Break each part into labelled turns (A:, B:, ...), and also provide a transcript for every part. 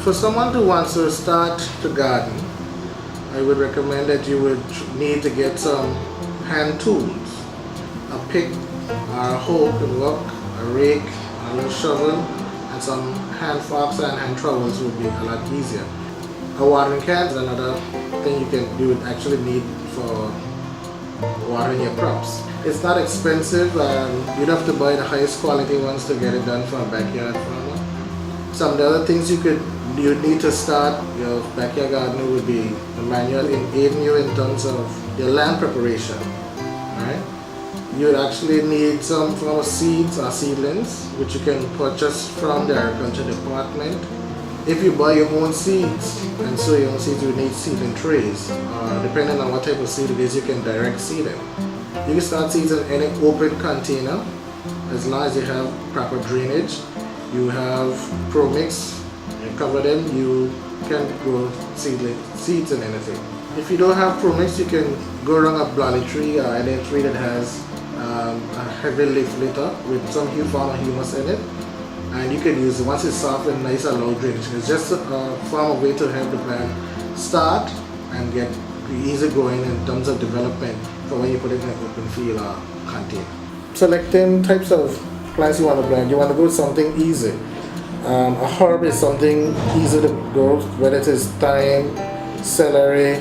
A: For someone who wants to start to garden, I would recommend that you would need to get some hand tools. A pick or a hoe could work, a rake, a little shovel, and some hand forks and hand trowels would be a lot easier. A watering can is another thing you would actually need for watering your crops. It's not expensive, and you'd have to buy the highest quality ones to get it done for a backyard farmer. Some of the other things you'd need to start your backyard gardening would be the manual aiding you in terms of your land preparation. Right? You would actually need some form of seeds or seedlings, which you can purchase from the agriculture department. If you buy your own seeds and sow your own seeds, you need seedling trays. Depending on what type of seed it is, you can direct seed them. You can start seeds in any open container as long as you have proper drainage. You have ProMix, you cover them, you can grow seeds in anything. If you don't have ProMix, you can go around a blolly tree or any tree that has a heavy leaf litter with some form of humus in it. And you can use it once it's soft and nice and low drainage. It's just a form of way to help the plant start and get easy going in terms of development for when you put it in an open field or container. Selecting types of plants you want to plant, you want to go with something easy. A herb is something easy to grow, whether it is thyme, celery,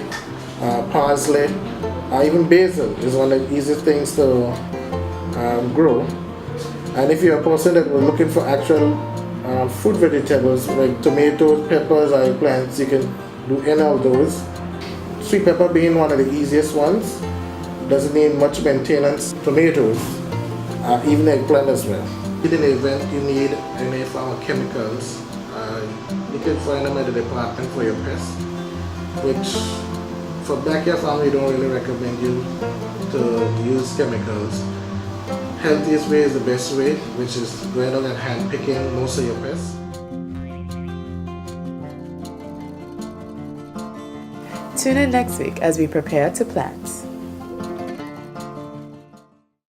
A: parsley, or even basil is one of the easiest things to grow. And if you're a person that was looking for actual fruit vegetables like tomatoes, peppers, or eggplants, you can do any of those. Sweet pepper being one of the easiest ones, doesn't need much maintenance. Tomatoes, even eggplant as well. In the event you need any form of chemicals, you can find them at the department for your pests, which for backyard farming we don't really recommend you to use chemicals. Healthiest way is the best way, which is going out and hand picking most of your pests.
B: Tune in next week as we prepare to plant.